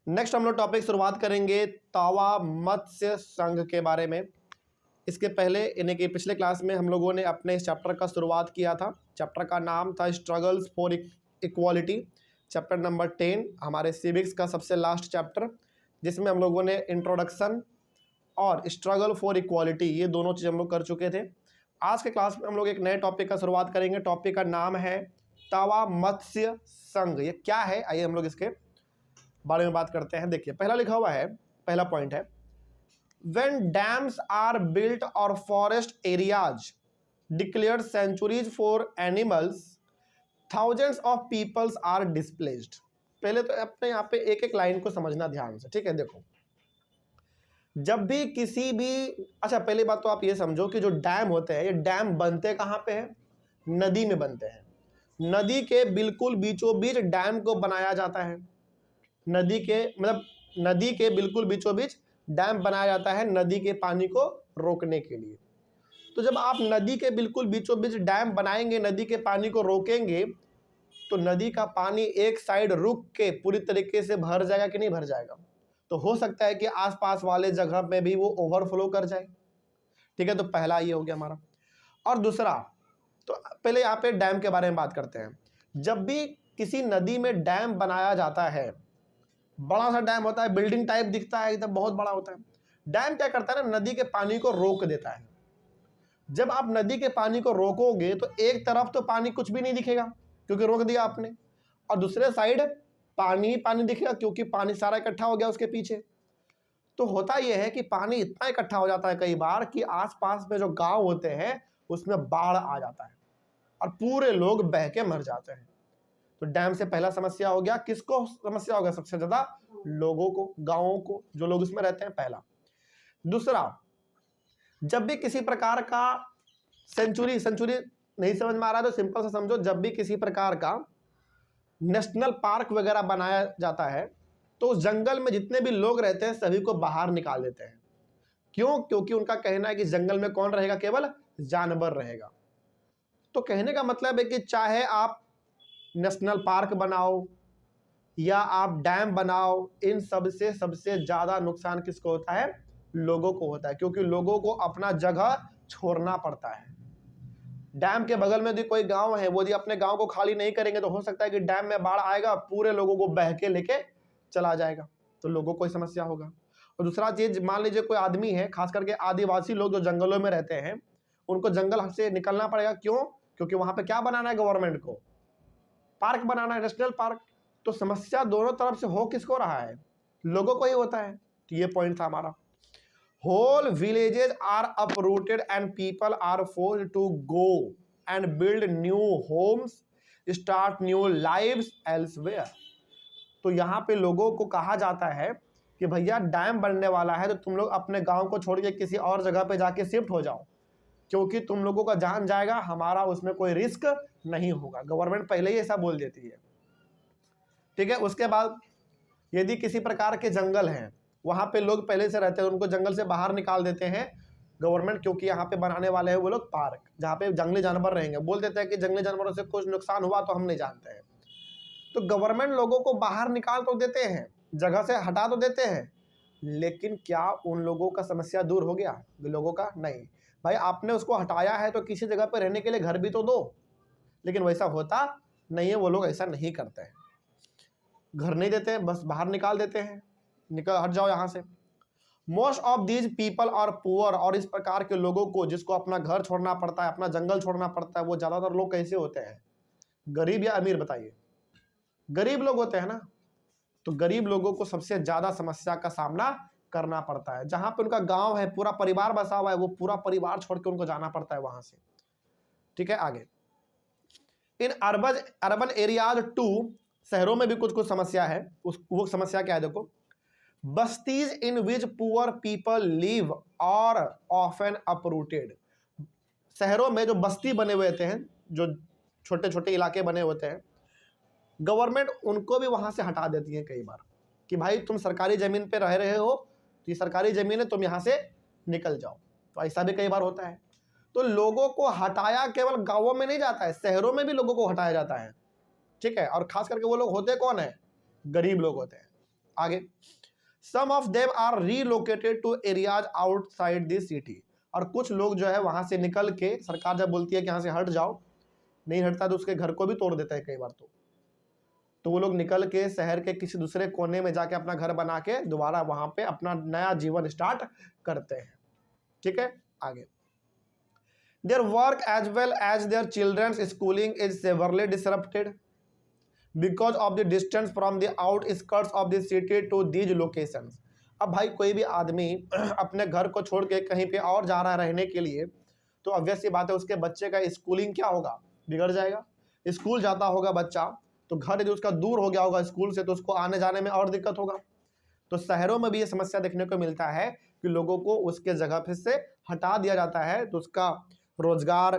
Next हम लोग topic शुरुआत करेंगे तावा मत्स्य संघ के बारे में। इसके पहले यानी कि पिछले क्लास में हम लोगों ने अपने इस चैप्टर का शुरुआत किया था। चैप्टर का नाम था struggles for equality, chapter number 10, हमारे सिविक्स का सबसे लास्ट चैप्टर, जिसमें हम लोगों ने इंट्रोडक्शन और स्ट्रगल फॉर इक्वालिटी ये दोनों चीज़ हम लोग कर चुके थे। आज के क्लास में हम लोग एक नए टॉपिक का शुरुआत करेंगे। टॉपिक का नाम है तावा मत्स्य संघ। ये क्या है, आइए हम लोग इसके बारे में बात करते हैं। देखिए पहला लिखा हुआ है, पहला पॉइंट है, when dams are built or forest areas declared sanctuaries for animals, thousands of peoples are displaced। पहले तो अपने यहाँ पे एक एक लाइन को समझना ध्यान से, ठीक है। देखो जब भी किसी भी, अच्छा पहली बात तो आप ये समझो कि जो डैम होते हैं, ये डैम बनते कहाँ पे हैं? नदी में बनते हैं। नदी के बिल्कुल बीचों बीच डैम को बनाया जाता है। नदी के मतलब नदी के बिल्कुल बीचों बीच डैम बनाया जाता है नदी के पानी को रोकने के लिए। तो जब आप नदी के बिल्कुल बीचों बीच डैम बनाएंगे, नदी के पानी को रोकेंगे, तो नदी का पानी एक साइड रुक के पूरी तरीके से भर जाएगा कि नहीं भर जाएगा? तो हो सकता है कि आसपास वाले जगह पे भी वो ओवरफ्लो कर जाए, ठीक है। तो पहला ये हो गया हमारा। और दूसरा, तो पहले यहाँ पे डैम के बारे में बात करते हैं। जब भी किसी नदी में डैम बनाया जाता है, बड़ा सा डैम होता है, बिल्डिंग टाइप दिखता है, एकदम बहुत बड़ा होता है। डैम क्या करता है ना, नदी के पानी को रोक देता है। जब आप नदी के पानी को रोकोगे तो एक तरफ तो पानी कुछ भी नहीं दिखेगा क्योंकि रोक दिया आपने, और दूसरे साइड पानी पानी दिखेगा क्योंकि पानी सारा इकट्ठा हो गया उसके पीछे। तो होता यह है कि पानी इतना इकट्ठा हो जाता है कई बार कि आसपास में जो गांव होते हैं उसमें बाढ़ आ जाता है और पूरे लोग बह के मर जाते हैं। तो डैम से पहला समस्या हो गया, किसको समस्या हो गया? सबसे ज्यादा लोगों को, गांवों को, जो लोग उसमें रहते हैं, पहला। दूसरा, जब भी किसी प्रकार का सेंचुरी नहीं समझ में आ रहा है तो सिंपल से समझो, जब भी किसी प्रकार का नेशनल पार्क वगैरह बनाया जाता है तो उस जंगल में जितने भी लोग रहते हैं सभी को बाहर निकाल देते हैं। क्यों? क्योंकि उनका कहना है कि जंगल में कौन रहेगा? केवल जानवर रहेगा। तो कहने का मतलब है कि चाहे आप नेशनल पार्क बनाओ या आप डैम बनाओ, इन सब से सबसे ज्यादा नुकसान किसको होता है? लोगों को होता है, क्योंकि लोगों को अपना जगह छोड़ना पड़ता है। डैम के बगल में भी कोई गांव है, वो यदि अपने गांव को खाली नहीं करेंगे तो हो सकता है कि डैम में बाढ़ आएगा, पूरे लोगों को बह के लेके चला जाएगा, तो लोगों को समस्या होगा। और दूसरा चीज, मान लीजिए कोई आदमी है, खास करके आदिवासी लोग जो जंगलों में रहते हैं, उनको जंगल से निकलना पड़ेगा। क्यों? क्योंकि वहां पे क्या बनाना है? गवर्नमेंट को पार्क बनाना है, नेशनल पार्क। तो समस्या दोनों तरफ से हो किसको रहा है? लोगों को ही होता है। तो ये पॉइंट था हमारा। Whole villages are uprooted and people are forced to go and build new homes, start new lives elsewhere. तो यहाँ पे लोगों को कहा जाता है कि भैया डैम बनने वाला है तो तुम लोग अपने गांव को छोड़ के किसी और जगह पे जाके शिफ्ट हो जाओ, क्योंकि तुम लोगों का जान जाएगा, हमारा उसमें कोई रिस्क नहीं होगा। गवर्नमेंट पहले ही ऐसा बोल देती है, ठीक है। उसके बाद यदि किसी प्रकार के जंगल हैं, वहां पे लोग पहले से रहते हैं, उनको जंगल से बाहर निकाल देते हैं गवर्नमेंट, क्योंकि यहाँ पे बनाने वाले हैं वो लोग पार्क जहाँ पे जंगली जानवर रहेंगे। बोल देते हैं कि जंगली जानवरों से कुछ नुकसान हुआ तो हम नहीं जानते हैं। तो गवर्नमेंट लोगों को बाहर निकाल तो देते हैं, जगह से हटा तो देते हैं, लेकिन क्या उन लोगों का समस्या दूर हो गया? लोगों का नहीं। भाई आपने उसको हटाया है तो किसी जगह पर रहने के लिए घर भी तो दो, लेकिन वैसा होता नहीं है। वो लोग ऐसा नहीं करते हैं, घर नहीं देते, बस बाहर निकाल देते हैं, निकल हट जाओ यहाँ से। Most of these people are poor. और इस प्रकार के लोगों को, जिसको अपना घर छोड़ना पड़ता है, अपना जंगल छोड़ना पड़ता है, वो ज्यादातर लोग कैसे होते हैं? गरीब या अमीर? बताइए। गरीब लोग होते हैं ना। तो गरीब लोगों को सबसे ज्यादा समस्या का सामना करना पड़ता है। जहां पे उनका गांव है, पूरा परिवार बसा हुआ है, वो पूरा परिवार छोड़ के उनको जाना पड़ता है वहां से, ठीक है। आगे, इन अर्बन एरियाज टू, शहरों में भी कुछ कुछ समस्या है। वो समस्या क्या है? देखो, बस्तीज इन विच पुअर पीपल लिव और ऑफन अपरूटेड। शहरों में जो बस्ती बने हुए होते हैं, जो छोटे छोटे इलाके बने होते हैं, गवर्नमेंट उनको भी वहां से हटा देती है कई बार कि भाई तुम सरकारी जमीन पे रह रहे हो, तो ये सरकारी जमीन है, तुम यहां से निकल जाओ। तो ऐसा भी कई बार होता है। तो लोगों को हटाया केवल गांवों में नहीं जाता है, शहरों में भी लोगों को हटाया जाता है, ठीक है। और खास करके वो लोग होते कौन है? गरीब लोग होते हैं। आगे, some of them are relocated to areas outside the city, और कुछ लोग जो है वहां से निकल के, सरकार जब बोलती है कि यहाँ से हट जाओ, नहीं हटता तो उसके घर को भी तोड़ देता है कई बार, तो वो लोग निकल के शहर के किसी दूसरे कोने में जाके अपना घर बना के दोबारा वहां पे अपना नया जीवन स्टार्ट करते हैं। ठीक है, आगे, their work as well as their children's schooling is severely disrupted because of the distance from the outskirts of the city to these locations. अब भाई कोई भी आदमी अपने घर को छोड़ के कहीं पे और जा रहा है रहने के लिए, तो ऑब्वियस सी बात है उसके बच्चे का स्कूलिंग क्या होगा, बिगड़ जाएगा। स्कूल जाता होगा बच्चा, तो घर यदि उसका दूर हो गया होगा स्कूल से, तो उसको आने जाने में और दिक्कत होगा। तो शहरों में भी ये समस्या देखने को मिलता है कि लोगों को उसके जगह पे से हटा दिया जाता है, तो उसका रोजगार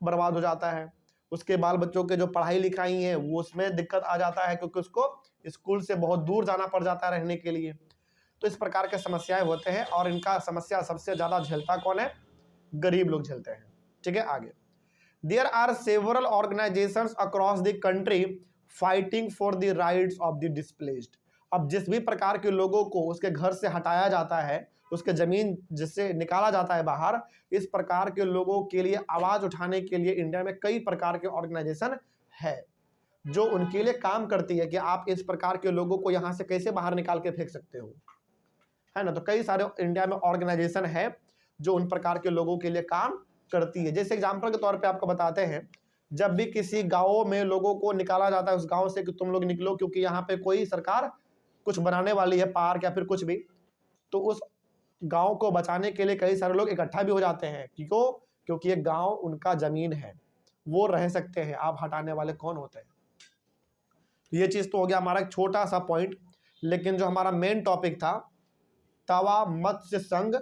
बर्बाद हो जाता है, उसके बाल बच्चों के जो पढ़ाई लिखाई है वो उसमें दिक्कत आ जाता है, क्योंकि उसको स्कूल से बहुत दूर जाना पड़ जाता है रहने के लिए। तो इस प्रकार के समस्याएं होते हैं, और इनका समस्या सबसे ज्यादा झेलता कौन है, गरीब लोग झेलते हैं। ठीक है, आगे, there are several organizations across the country fighting for the rights of the displaced। अब जिस भी प्रकार के लोगों को उसके घर से हटाया जाता है, उसके जमीन जिससे निकाला जाता है बाहर, इस प्रकार के लोगों के लिए आवाज उठाने के लिए इंडिया में कई प्रकार के ऑर्गेनाइजेशन है जो उनके लिए काम करती है कि आप इस प्रकार के लोगों को यहाँ से कैसे बाहर निकाल के फेंक सकते हो, है ना। तो कई सारे इंडिया में ऑर्गेनाइजेशन है जो उन प्रकार के लोगों के लिए काम करती है। जैसे एग्जाम्पल के तौर पे आपको बताते हैं, जब भी किसी गांव में लोगों को निकाला जाता है उस गांव से कि तुम लोग निकलो क्योंकि यहाँ पे कोई सरकार कुछ बनाने वाली है, पार्क या फिर कुछ भी, तो उस गांव को बचाने के लिए कई सारे लोग इकट्ठा भी हो जाते हैं। क्यों? क्योंकि ये गांव उनका जमीन है, वो रह सकते हैं, आप हटाने वाले कौन होते हैं। ये चीज तो हो गया हमारा एक छोटा सा पॉइंट, लेकिन जो हमारा मेन टॉपिक था तवा मत्स्य संघ,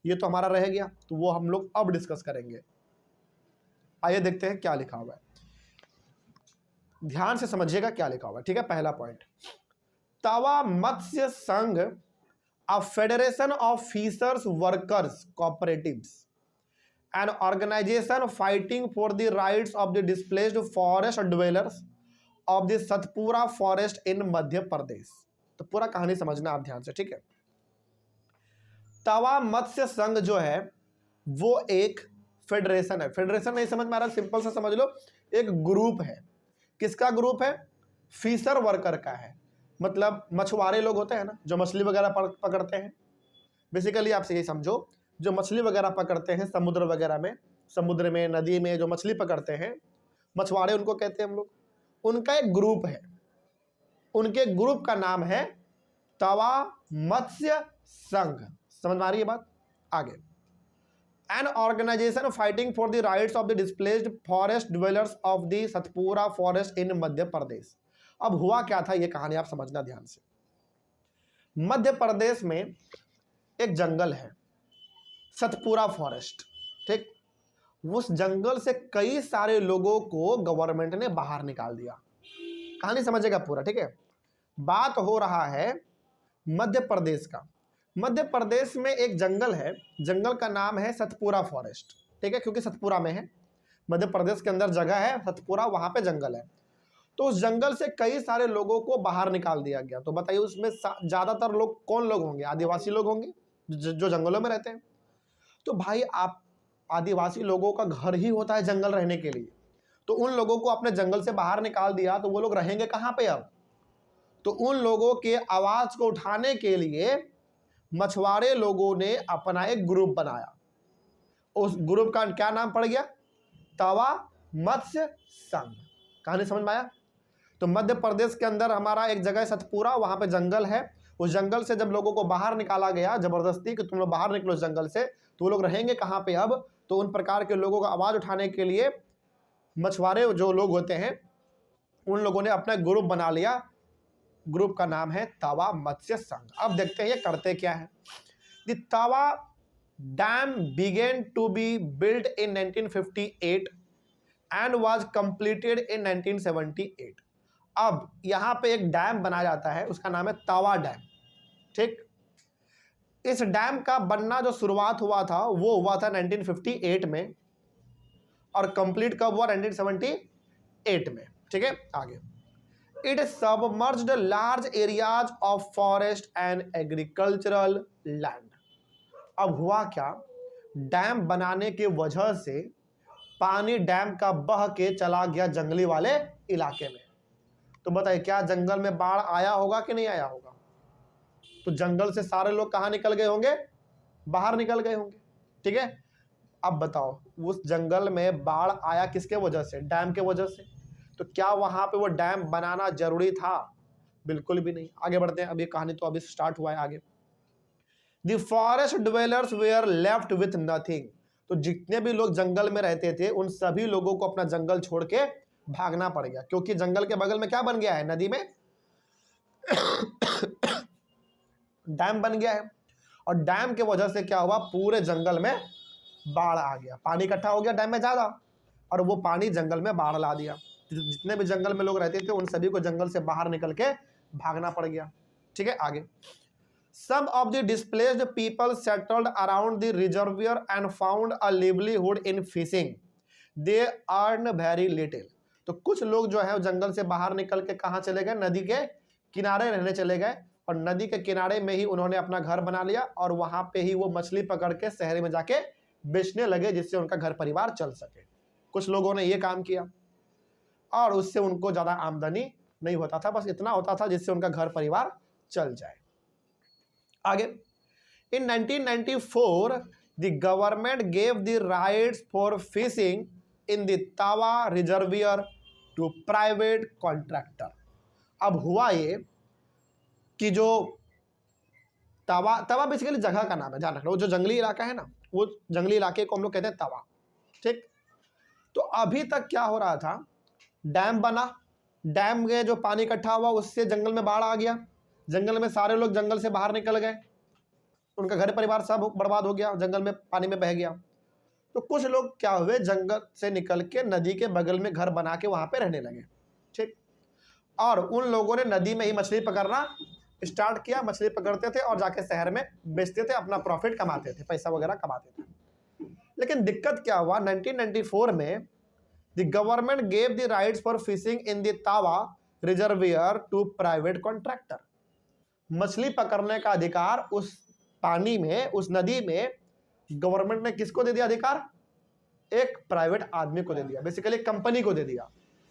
ये तो हमारा रह गया, तो वो हम लोग अब डिस्कस करेंगे। आइए देखते हैं क्या लिखा हुआ है, ध्यान से समझिएगा क्या लिखा हुआ है। ठीक है, पहला point, Tawa Matsya Sangh a federation of fishers workers cooperatives an organisation fighting for the rights of the displaced forest dwellers of the Satpura forest in Madhya Pradesh. तो पूरा कहानी समझना आप ध्यान से, ठीक है। तवा मत्स्य संघ जो है वो एक फेडरेशन है, फेडरेशन नहीं समझ में आ रहा, सिंपल सा समझ लो, एक ग्रुप है। किसका ग्रुप है? फिशर वर्कर का है, मतलब मछुआरे लोग होते हैं ना जो मछली वगैरह पकड़ते हैं। बेसिकली आपसे यही समझो, जो मछली वगैरह पकड़ते हैं समुद्र वगैरह में, समुद्र में, नदी में जो मछली पकड़ते हैं, मछुआरे उनको कहते हैं हम लोग, उनका एक ग्रुप है। उनके ग्रुप का नाम है तवा मत्स्य संघ। समझ में आ रही है बात? आगे, an organisation fighting for the rights of the displaced forest dwellers of the Satpura forest in Madhya Pradesh. अब हुआ क्या था, ये कहानी आप समझना ध्यान से। मध्य प्रदेश में एक जंगल है, सतपुरा फॉरेस्ट, ठीक। उस जंगल से कई सारे लोगों को गवर्नमेंट ने बाहर निकाल दिया। कहानी समझेगा पूरा, ठीक है। बात हो रहा है मध्य प्रदेश का। मध्य प्रदेश में एक जंगल है, जंगल का नाम है सतपुरा फॉरेस्ट, ठीक है, क्योंकि सतपुरा में है, मध्य प्रदेश के अंदर जगह है सतपुरा, वहां पे जंगल है। तो उस जंगल से कई सारे लोगों को बाहर निकाल दिया गया। तो बताइए उसमें ज्यादातर लोग कौन लोग होंगे? आदिवासी लोग होंगे जो जंगलों में रहते हैं। तो भाई आप आदिवासी लोगों का घर ही होता है जंगल रहने के लिए, तो उन लोगों को अपने जंगल से बाहर निकाल दिया, तो वो लोग रहेंगे कहाँ पे अब? तो उन लोगों के आवाज को उठाने के लिए मछुआरे लोगों ने अपना एक ग्रुप बनाया। उस ग्रुप का क्या नाम पड़ गया? तवा मत्स्य संघ। कहानी समझ में आया? तो मध्य प्रदेश के अंदर हमारा एक जगह सतपुरा, वहां पे जंगल है। उस जंगल से जब लोगों को बाहर निकाला गया जबरदस्ती कि तुम लोग बाहर निकलो जंगल से, तो वो लोग रहेंगे कहाँ पे अब? तो उन प्रकार के लोगों का आवाज उठाने के लिए मछुआरे जो लोग होते हैं उन लोगों ने अपना ग्रुप बना लिया। ग्रुप का नाम है तवा मत्स्य संघ। अब देखते हैं ये करते क्या है। The Tawa dam began to be build in 1958 and was completed in 1978। अब यहां पे एक डैम बनाया जाता है, उसका नाम है तवा डैम, ठीक। इस डैम का बनना जो शुरुआत हुआ था वो हुआ था 1958 में, और कंप्लीट कब हुआ? 1978 में, ठीक है। आगे, it submerged large areas of forest and agricultural land. अब हुआ क्या, डैम बनाने की वजह से पानी डैम का बह के चला गया जंगली वाले इलाके में। तो बताइए क्या जंगल में बाढ़ आया होगा कि नहीं आया होगा? तो जंगल से सारे लोग कहां निकल गए होंगे? बाहर निकल गए होंगे। ठीक है, अब बताओ उस जंगल में बाढ़ आया किसके वजह से? डैम के वजह से। तो क्या वहां पे वो डैम बनाना जरूरी था? बिल्कुल भी नहीं। आगे बढ़ते हैं, अभी कहानी तो अभी स्टार्ट हुआ है आगे। The forest dwellers where left with nothing. तो जितने भी लोग जंगल में रहते थे उन सभी लोगों को अपना जंगल छोड़ के भागना पड़ गया, क्योंकि जंगल के बगल में क्या बन गया है? नदी में डैम बन गया है। और डैम के वजह से क्या हुआ, पूरे जंगल में बाढ़ आ गया, पानी इकट्ठा हो गया डैम में ज्यादा, और वो पानी जंगल में बाढ़ ला दिया। जितने भी जंगल में लोग रहते थे उन सभी को जंगल से बाहर निकल के भागना पड़ गया। ठीक है, आगे। Some of the displaced people settled around the reservoir and found a livelihood in fishing. They earned very little. तो कुछ लोग जो है जंगल से बाहर निकल के कहाँ चले गए? नदी के किनारे रहने चले गए, और नदी के किनारे में ही उन्होंने अपना घर बना लिया, और वहां पे ही वो मछली पकड़ के शहर में जाके बेचने लगे, जिससे उनका घर परिवार चल सके। कुछ लोगों ने ये काम किया, और उससे उनको ज्यादा आमदनी नहीं होता था, बस इतना होता था जिससे उनका घर परिवार चल जाए। आगे, in 1994 the government gave the rights for fishing in the Tawa reservoir to private contractor। अब हुआ ये कि जो तवा बेसिकली जगह का नाम है, ध्यान रखना, वो जो जंगली इलाका है ना, वो जंगली इलाके को हम लोग कहते हैं तवा। ठीक, तो अभी तक क्या हो रहा था, डैम बना, डैम में जो पानी इकट्ठा हुआ उससे जंगल में बाढ़ आ गया, जंगल में सारे लोग जंगल से बाहर निकल गए, उनका घर परिवार सब बर्बाद हो गया, जंगल में पानी में बह गया। तो कुछ लोग क्या हुए, जंगल से निकल के नदी के बगल में घर बना के वहां पे रहने लगे। ठीक, और उन लोगों ने नदी में ही मछली पकड़ना स्टार्ट किया, मछली पकड़ते थे और जाके शहर में बेचते थे, अपना प्रॉफिट कमाते थे, पैसा वगैरह कमाते थे। लेकिन दिक्कत क्या हुआ, 1994 में the government gave the rights for fishing in the तावा रिजर्वियर टू प्राइवेट कॉन्ट्रैक्टर। मछली पकड़ने का अधिकार उस पानी में, उस नदी में गवर्नमेंट ने किसको दे दिया अधिकार? एक प्राइवेट आदमी को दे दिया, बेसिकली कंपनी को दे दिया,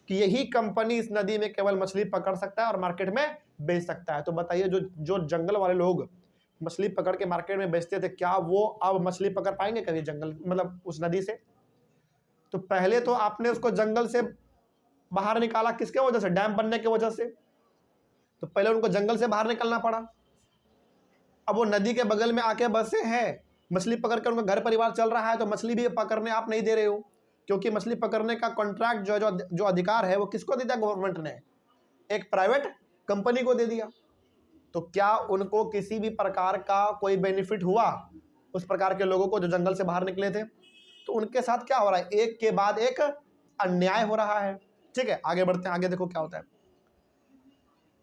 कि यही कंपनी इस नदी में केवल मछली पकड़ सकता है और मार्केट में बेच सकता है। तो बताइए जो जंगल वाले लोग मछली पकड़ के मार्केट में बेचते थे, क्या वो अब मछली पकड़ पाएंगे कभी जंगल, मतलब उस नदी से? तो पहले तो आपने उसको जंगल से बाहर निकाला किसके वजह से? डैम बनने की वजह से। तो पहले उनको जंगल से बाहर निकलना पड़ा, अब वो नदी के बगल में आके बसे हैं, मछली पकड़ कर उनका घर परिवार चल रहा है, तो मछली भी पकड़ने आप नहीं दे रहे हो, क्योंकि मछली पकड़ने का कॉन्ट्रैक्ट जो अधिकार है वो किसको दे दिया गवर्नमेंट ने? एक प्राइवेट कंपनी को दे दिया। तो क्या उनको किसी भी प्रकार का कोई बेनिफिट हुआ उस प्रकार के लोगों को जो जंगल से बाहर निकले थे? तो उनके साथ क्या हो रहा है, एक के बाद एक अन्याय हो रहा है। ठीक है, आगे बढ़ते हैं, आगे देखो क्या होता है।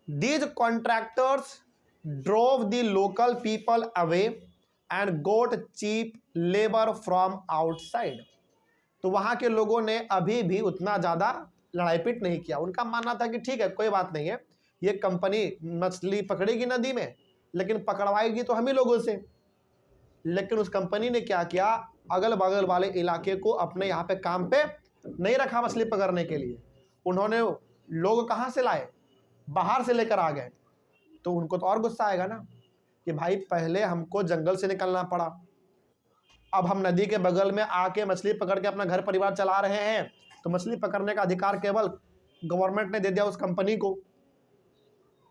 These contractors drove the local people away and got cheap labor from outside। तो वहां के लोगों ने अभी भी उतना ज्यादा लड़ाई पीट नहीं किया, उनका मानना था कि ठीक है कोई बात नहीं है, ये कंपनी मछली पकड़ेगी नदी में लेकिन पकड़वाएगी तो हम ही लोगों से। लेकिन उस कंपनी ने क्या किया, अगल बगल वाले इलाके को अपने यहाँ पे काम पे नहीं रखा मछली पकड़ने के लिए, उन्होंने लोग कहाँ से लाए? बाहर से लेकर आ गए। तो उनको तो और गुस्सा आएगा ना कि भाई पहले हमको जंगल से निकलना पड़ा, अब हम नदी के बगल में आके मछली पकड़ के अपना घर परिवार चला रहे हैं, तो मछली पकड़ने का अधिकार केवल गवर्नमेंट ने दे दिया उस कंपनी को।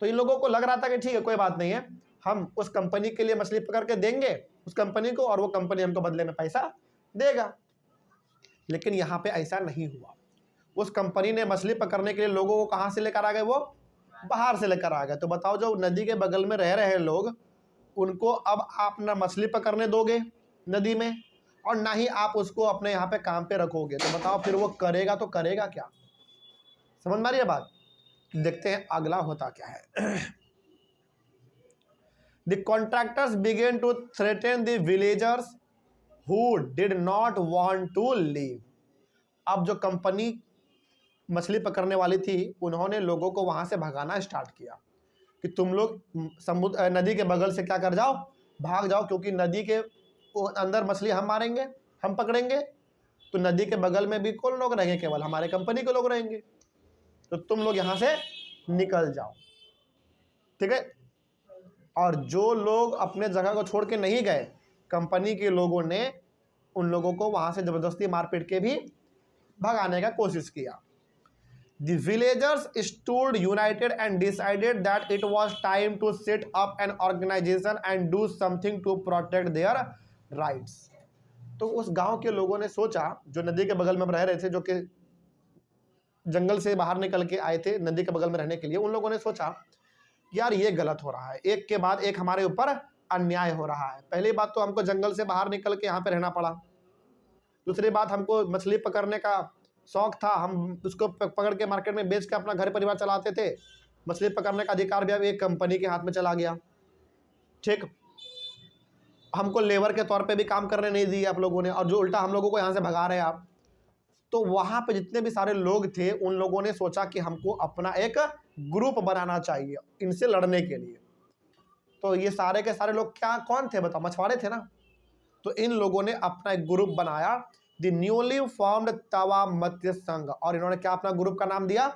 तो इन लोगों को लग रहा था कि ठीक है कोई बात नहीं है, हम उस कंपनी के लिए मछली पकड़ के देंगे उस कंपनी को, और वो कंपनी हमको बदले में पैसा देगा। लेकिन यहाँ पे ऐसा नहीं हुआ। उस कंपनी ने मछली पकड़ने के लिए लोगों को कहाँ से लेकर आ गए? वो बाहर से लेकर आ गए। तो बताओ जो नदी के बगल में रह रहे लोग, उनको अब आप ना मछली पकड़ने दोगे नदी में, और ना ही आप उसको अपने यहाँ पे काम पे रखोगे। तो बताओ फिर वो करेगा तो करेगा क्या? समझ में आ रही है बात? देखते हैं अगला होता क्या है। The contractors began to threaten the villagers who did not want to leave. अब जो कंपनी मछली पकड़ने वाली थी, उन्होंने लोगों को वहाँ से भगाना स्टार्ट किया कि तुम लोग समुद्र नदी के बगल से क्या कर जाओ, भाग जाओ, क्योंकि नदी के अंदर मछली हम मारेंगे, हम पकड़ेंगे, तो नदी के बगल में भी कौन लोग रहेंगे, केवल हमारे कंपनी के लोग रहेंगे, तो तुम लोग यहाँ से निकल जाओ, ठीक है। और जो लोग अपने जगह को छोड़ के नहीं गए, कंपनी के लोगों ने उन लोगों को वहाँ से ज़बरदस्ती मारपीट के भी भगाने का कोशिश किया। The villagers stood united and decided that it was time to set up an organization and do something to protect their rights. तो उस गांव के लोगों ने सोचा, जो नदी के बगल में रह रहे थे, जो कि जंगल से बाहर निकल के आए थे नदी के बगल में रहने के लिए, उन लोगों ने सोचा यार ये गलत हो रहा है, एक के बाद एक हमारे ऊपर अन्याय हो रहा है। पहली बात तो हमको जंगल से बाहर निकल के यहाँ पे रहना पड़ा, दूसरी बात हमको मछली पकड़ने का शौक था, हम उसको पकड़ के मार्केट में बेच के अपना घर परिवार चलाते थे, मछली पकड़ने का अधिकार भी अब एक कंपनी के हाथ में चला गया, ठीक। हमको लेबर के तौर पे भी काम करने नहीं दिए आप लोगों ने, और जो उल्टा हम लोगों को यहाँ से भगा रहे हैं आप। तो वहाँ पे जितने भी सारे लोग थे, उन लोगों ने सोचा कि हमको अपना एक ग्रुप बनाना चाहिए इनसे लड़ने के लिए। तो ये सारे के सारे लोग क्या कौन थे बताओ, मछुआरे थे ना। तो इन लोगों ने अपना एक ग्रुप बनाया, द न्यूली फॉर्म्ड तवा मत्स्य संघ, और इन्होंने क्या अपना ग्रुप का नाम दिया,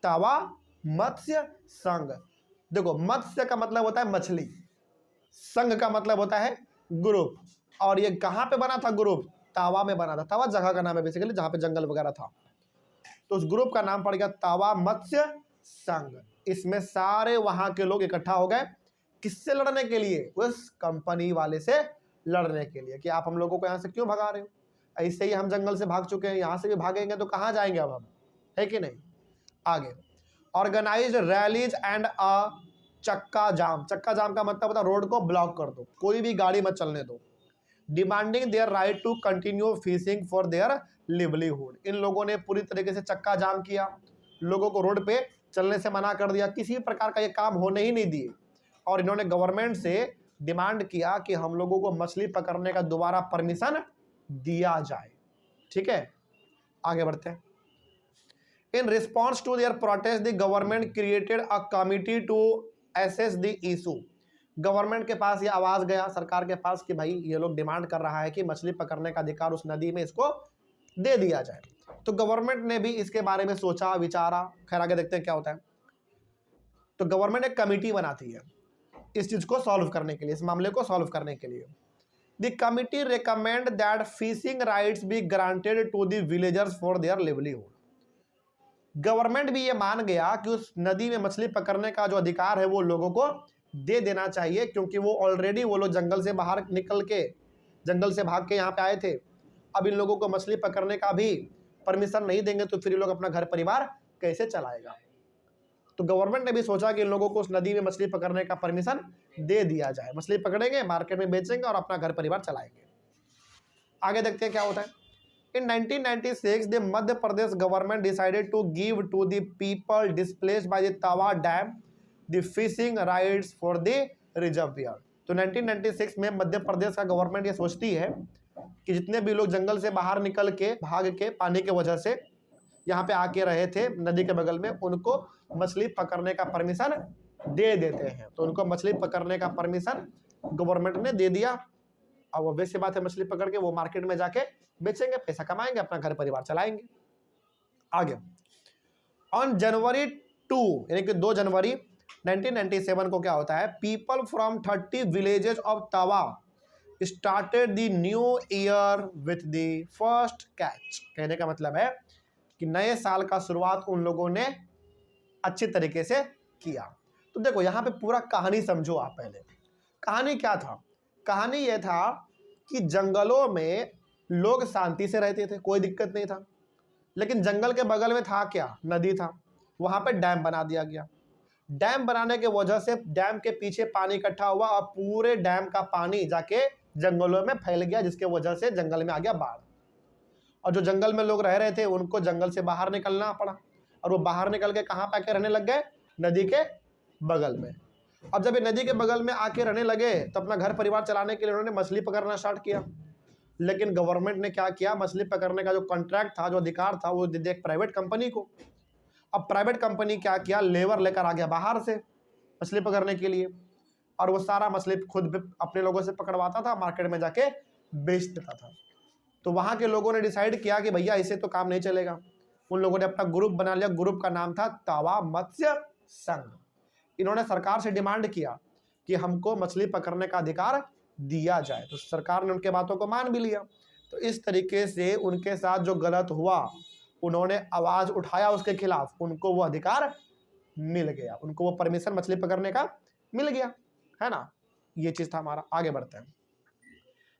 तवा मत्स्य संघ। देखो मत्स्य का मतलब होता है मछली, संघ का मतलब होता है ग्रुप, और ये कहाँ पे बना था ग्रुप, तावा में बना था। तावा जगह का नाम है बेसिकली, जहाँ पे जंगल वगैरह था। तो उस ग्रुप का नाम पड़ गया तावा मत्स्य संघ। इसमें सारे वहां के लोग इकट्ठा हो गए, किससे लड़ने के लिए, उस कंपनी वाले से लड़ने के लिए, कि आप हम लोगों को यहाँ से क्यों भगा रहे हो, ऐसे ही हम जंगल से भाग चुके हैं, यहाँ से भी भागेंगे तो कहाँ जाएंगे अब हम, है कि नहीं। आगे, ऑर्गेनाइज्ड रैलीज एंड अ चक्का जाम। चक्का जाम का मतलब होता है रोड को ब्लॉक कर दो, कोई भी गाड़ी मत चलने दो। Demanding their right to continue fishing for their livelihood. इन लोगों ने पूरी तरीके से चक्का जाम किया, लोगों को रोड पे चलने से मना कर दिया, किसी प्रकार का ये काम होने ही नहीं दिए। और इन्होंने गवर्नमेंट से डिमांड किया कि हम लोगों को मछली पकड़ने का दोबारा परमिशन दिया जाए, ठीक है। आगे बढ़ते हैं। In response to their protest the government created a committee to assess the issue. Government के पास ये आवाज गया, सरकार के पास, कि भाई ये लोग डिमांड कर रहा है कि मछली पकड़ने का अधिकार उस नदी में इसको दे दिया जाए। तो गवर्नमेंट ने भी इसके बारे में सोचा विचारा, खैर आगे देखते हैं क्या होता है। तो गवर्नमेंट एक कमिटी बनाती है इस चीज को सॉल्व करने के लिए, इस मामले को सॉल्व करने के लिए। The committee recommend that fishing rights be granted to the villagers for their livelihood. Government भी ये मान गया कि उस नदी में मछली पकड़ने का जो अधिकार है वो लोगों को दे देना चाहिए, क्योंकि वो ऑलरेडी वो लोग जंगल से बाहर निकल के, जंगल से भाग के यहाँ पे आए थे। अब इन लोगों को मछली पकड़ने का भी परमिशन नहीं देंगे तो फिर ये लोग अपना घर परिवार कैसे चलाएगा। तो गवर्नमेंट ने भी सोचा कि इन लोगों को उस नदी में मछली पकड़ने का परमिशन दे दिया जाए, मछली पकड़ेंगे, मार्केट में बेचेंगे और अपना घर परिवार चलाएंगे। आगे देखते हैं क्या होता है। In 1996, the Madhya Pradesh government decided to give to the people displaced by the Tawa Dam the fishing rights for the reservoir. तो 1996 में मध्य प्रदेश का गवर्नमेंट ये सोचती है कि जितने भी लोग जंगल से बाहर निकल के भाग के पानी के वजह से यहाँ पे आके रहे थे नदी के बगल में, उनको मछली पकड़ने का परमिशन दे देते हैं। तो उनको मछली पकड़ने का परमिशन गवर्नमेंट ने दे दिया। अब वो वैसी बात है, मछली पकड़ के वो मार्केट में जाके बेचेंगे, पैसा कमाएंगे, अपना घर परिवार चलाएंगे। आगे, ऑन जनवरी 2 यानी कि 2 जनवरी 1997 को क्या होता है, people from 30 villages of Tawa started the new year with the first catch. कहने का मतलब है कि नए साल का शुरुआत उन लोगों ने अच्छे तरीके से किया। तो देखो यहाँ पे पूरा कहानी समझो आप। पहले कहानी क्या था, कहानी यह था कि जंगलों में लोग शांति से रहते थे, कोई दिक्कत नहीं था, लेकिन जंगल के बगल में था क्या, नदी था, वहां पे डैम बना दिया गया। डैम बनाने के वजह से डैम के पीछे पानी इकट्ठा हुआ और पूरे डैम का पानी जाके जंगलों में फैल गया, जिसके वजह से जंगल में आ गया बाढ़। और जो जंगल में लोग रह रहे थे उनको जंगल से बाहर निकलना पड़ा, और वो बाहर निकल के कहाँ पे आके रहने लग गए, नदी के बगल में। अब जब ये नदी के बगल में आके रहने लगे तो अपना घर परिवार चलाने के लिए उन्होंने मछली पकड़ना स्टार्ट किया। लेकिन गवर्नमेंट ने क्या किया, मछली पकड़ने का जो कॉन्ट्रैक्ट था, जो अधिकार था, वो दे दिया एक प्राइवेट कंपनी को। अब प्राइवेट कंपनी क्या किया, लेबर लेकर आ गया बाहर से मछली पकड़ने के लिए, और वो सारा मछली खुद भी अपने लोगों से पकड़वाता था, मार्केट में जाके बेच देता था। तो वहाँ के लोगों ने डिसाइड किया कि भैया इसे तो काम नहीं चलेगा। उन लोगों ने अपना ग्रुप बना लिया, ग्रुप का नाम था तावा मत्स्य संघ। इन्होंने सरकार से डिमांड किया कि हमको मछली पकड़ने का अधिकार दिया जाए, तो सरकार ने उनके बातों को मान भी लिया। तो इस तरीके से उनके साथ जो गलत हुआ, उन्होंने आवाज उठाया उसके खिलाफ, उनको वो अधिकार मिल गया, उनको वो परमिशन मछली पकड़ने का मिल गया, है ना। ये चीज था हमारा। आगे बढ़ते हैं।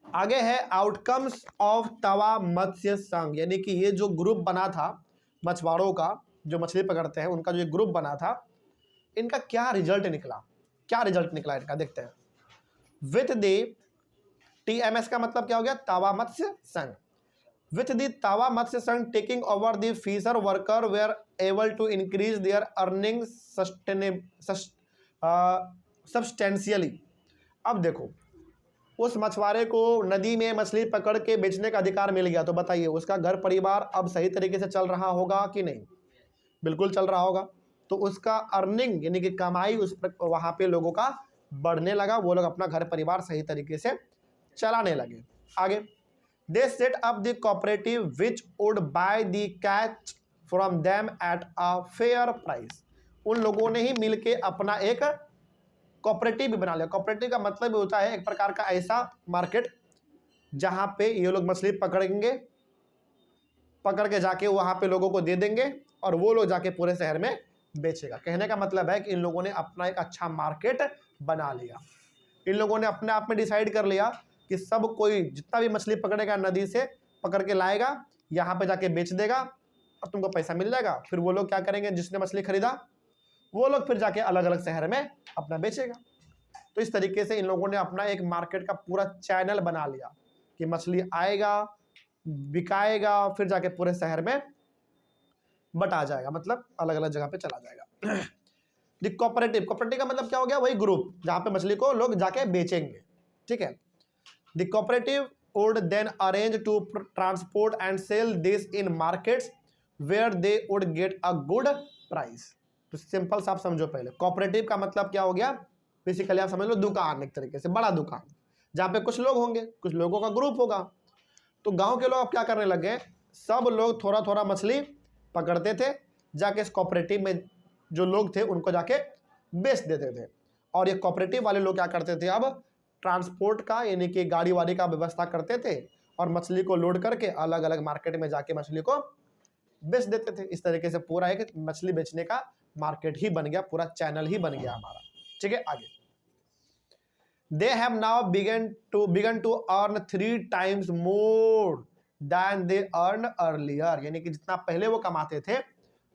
आगे है आउटकम्स ऑफ तवा मत्स्य संघ, यानी कि ये जो ग्रुप बना था मछुआरों का, जो मछली पकड़ते हैं, उनका जो ये ग्रुप बना था, इनका क्या रिजल्ट निकला, क्या रिजल्ट निकला इनका, देखते हैं। विथ द TMS का मतलब क्या हो गया, तावा मत्स्य संघ। With the Tawa Matsya Sangh taking over the fisher worker were able to increase their earning substantially. अब देखो, उस मछुआरे को नदी में मछली पकड़ के बेचने का अधिकार मिल गया, तो बताइए उसका घर परिवार अब सही तरीके से चल रहा होगा कि नहीं, बिल्कुल चल रहा होगा। तो उसका अर्निंग यानी कि कमाई उस वहाँ पे लोगों का बढ़ने लगा, वो लोग अपना घर परिवार सही तरीके से चलाने लगे। आगे, they set up the cooperative which would buy the catch from them at a fair price. उन लोगों ने ही मिलके अपना एक कोऑपरेटिव भी बना लिया। कोऑपरेटिव का मतलब होता है एक प्रकार का ऐसा मार्केट जहां पे ये लोग मछली पकड़ेंगे, पकड़ के जाके वहां पे लोगों को दे देंगे और वो लोग जाके पूरे शहर में बेचेगा। कहने का मतलब है कि इन लोगों ने अपना एक अच्छा मार्केट बना लिया। इन लोगों ने अपने आप में डिसाइड कर लिया कि सब कोई जितना भी मछली पकड़ेगा नदी से पकड़ के लाएगा, यहाँ पे जाके बेच देगा और तुमको पैसा मिल जाएगा। फिर वो लोग क्या करेंगे, जिसने मछली खरीदा वो लोग फिर जाके अलग अलग शहर में अपना बेचेगा। तो इस तरीके से इन लोगों ने अपना एक मार्केट का पूरा चैनल बना लिया कि मछली आएगा, बिकाएगा, फिर जाके पूरे शहर में बटा जाएगा, मतलब अलग अलग जगह पे चला जाएगा। कोऑपरेटिव, कोऑपरेटिव का मतलब क्या हो गया, वही ग्रुप जहां पे मछली को लोग जाके बेचेंगे, ठीक है। The cooperative would then arrange to transport and sell this in markets where they would get a good price. तो सिंपल सा आप समझो पहले, कोऑपरेटिव का मतलब क्या हो गया, बेसिकली आप समझ लो दुकान, एक तरीके से बड़ा दुकान जहाँ पे कुछ लोग होंगे, कुछ लोगों का ग्रुप होगा। तो गांव के लोग अब क्या करने लगे, सब लोग थोड़ा थोड़ा मछली पकड़ते थे, जाके इस कोऑपरेटिव में जो लोग थे उनको जाके बेच देते थे। और ये कोऑपरेटिव वाले लोग क्या करते थे, अब ट्रांसपोर्ट का यानी कि गाड़ी वाड़ी का व्यवस्था करते थे और मछली को लोड करके अलग अलग मार्केट में जाके मछली को बेच देते थे। इस तरीके से पूरा एक मछली बेचने का मार्केट ही बन गया, पूरा चैनल ही बन गया हमारा, ठीक है। आगे, they have now begun to earn 3 times more than they earn earlier, यानी कि जितना पहले वो कमाते थे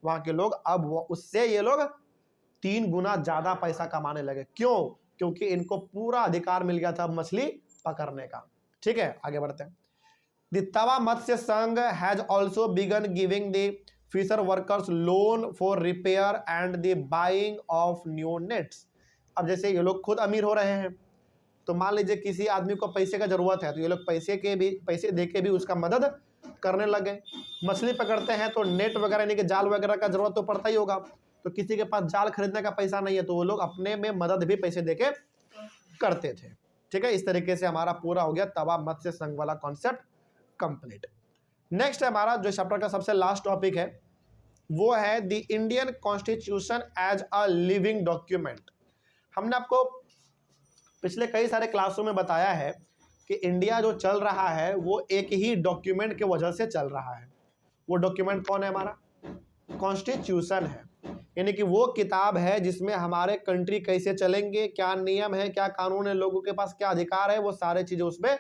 वहां के लोग, अब वो उससे ये लोग 3 गुना ज्यादा पैसा कमाने लगे। क्यों? क्योंकि इनको पूरा अधिकार मिल गया था मछली पकड़ने का, ठीक है। आगे बढ़ते हैं। The Tawa Matsya Sangh has also begun giving the fisher workers loan for repair and the buying of new nets. अब जैसे ये लोग खुद अमीर हो रहे हैं, तो मान लीजिए किसी आदमी को पैसे का जरूरत है, तो ये लोग पैसे दे के भी उसका मदद करने लगे। मछली पकड़ते हैं तो नेट वगैरह यानी कि जाल वगैरह का जरूरत तो पड़ता ही होगा, तो किसी के पास जाल खरीदने का पैसा नहीं है तो वो लोग अपने में मदद भी पैसे देके करते थे, ठीक है। इस तरीके से हमारा पूरा हो गया तवा मत्स्य संघ वाला कॉन्सेप्ट कंप्लीट। नेक्स्ट हमारा जो चैप्टर का सबसे लास्ट टॉपिक है वो है the Indian constitution as a living document. हमने आपको पिछले कई सारे क्लासों में बताया है कि इंडिया जो चल रहा है वो एक ही डॉक्यूमेंट के वजह से चल रहा है। वो डॉक्यूमेंट कौन है, हमारा कॉन्स्टिट्यूशन है, यानी कि वो किताब है जिसमें हमारे कंट्री कैसे चलेंगे, क्या नियम है, क्या कानून है, लोगों के पास क्या अधिकार है, वो सारे चीजें उसमें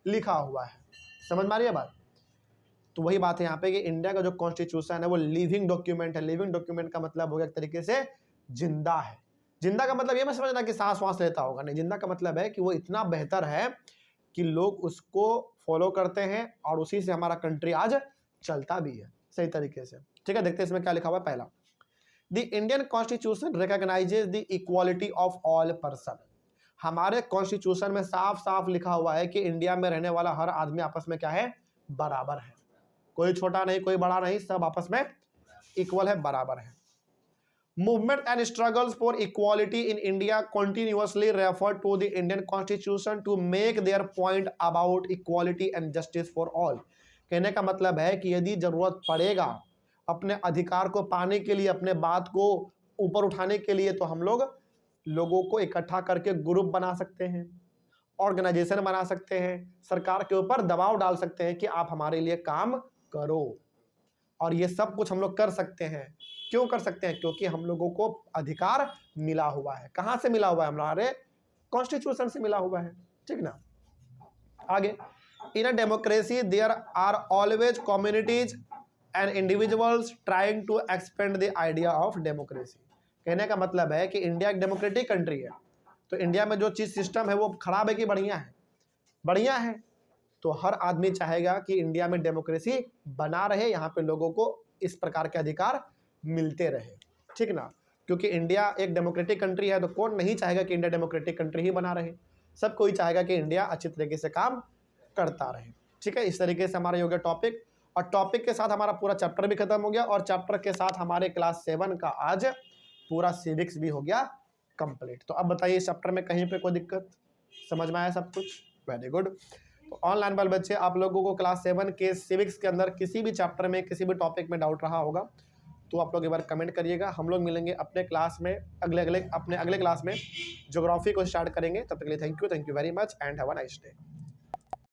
लिखा हुआ है। समझ में आ रही है बात? तो वही बात है यहाँ पे कि इंडिया का जो कॉन्स्टिट्यूशन है वो लिविंग डॉक्यूमेंट है। लिविंग डॉक्यूमेंट का मतलब हो गया एक तरीके से जिंदा है। जिंदा का मतलब ये मत समझना कि सांस वांस लेता होगा, नहीं। जिंदा का मतलब है कि वो इतना बेहतर है कि लोग उसको फॉलो करते हैं और उसी से हमारा कंट्री आज चलता भी है सही तरीके से, ठीक है। देखते हैं इसमें क्या लिखा हुआ है। पहला, the Indian constitution recognises the equality of all person. हमारे कॉन्स्टिट्यूशन में साफ साफ लिखा हुआ है कि इंडिया में रहने वाला हर आदमी आपस में क्या है, बराबर है। कोई छोटा नहीं, कोई बड़ा नहीं, सब आपस में इक्वल है, बराबर है। Movement and struggles for equality in India continuously refer to the Indian constitution to make their point about equality and justice for all. कहने का मतलब है कि यदि जरूरत पड़ेगा अपने अधिकार को पाने के लिए, अपने बात को ऊपर उठाने के लिए, तो हम लोगों को इकट्ठा करके ग्रुप बना सकते हैं, ऑर्गेनाइजेशन बना सकते हैं, सरकार के ऊपर दबाव डाल सकते हैं कि आप हमारे लिए काम करो। और ये सब कुछ हम लोग कर सकते हैं। क्यों कर सकते हैं? क्योंकि हम लोगों को अधिकार मिला हुआ है। कहां से मिला हुआ है? हमारे कॉन्स्टिट्यूशन से मिला हुआ है, ठीक ना। आगे, in a democracy there are always communities and individuals trying to expand the idea of democracy. कहने का मतलब है कि इंडिया एक डेमोक्रेटिक कंट्री है, तो इंडिया में जो चीज सिस्टम है वो खराब है कि बढ़िया है? बढ़िया है। तो हर आदमी चाहेगा कि इंडिया में डेमोक्रेसी बना रहे, यहाँ पे लोगों को इस प्रकार के अधिकार मिलते रहे, ठीक ना। क्योंकि इंडिया एक डेमोक्रेटिक कंट्री है, तो कौन नहीं चाहेगा कि इंडिया डेमोक्रेटिक कंट्री ही बना रहे? सब कोई चाहेगा कि इंडिया अच्छी तरीके से काम करता रहे, ठीक है। इस तरीके से हमारा हो गया टॉपिक, और टॉपिक के साथ हमारा पूरा चैप्टर भी खत्म हो गया, और चैप्टर के साथ हमारे क्लास 7 का आज पूरा सिविक्स भी हो गया कंप्लीट। तो अब बताइए, इस चैप्टर में कहीं पे कोई दिक्कत? समझ में आया सब कुछ? Very good. तो ऑनलाइन वाले बच्चे, आप लोगों को क्लास 7 के सिविक्स के अंदर किसी भी चैप्टर में, किसी भी टॉपिक में डाउट रहा होगा तो आप लोग एक बार कमेंट करिएगा। हम लोग मिलेंगे अपने क्लास में अपने अगले क्लास में ज्योग्राफी को स्टार्ट करेंगे। तब तक के लिए thank you very much and have a nice day.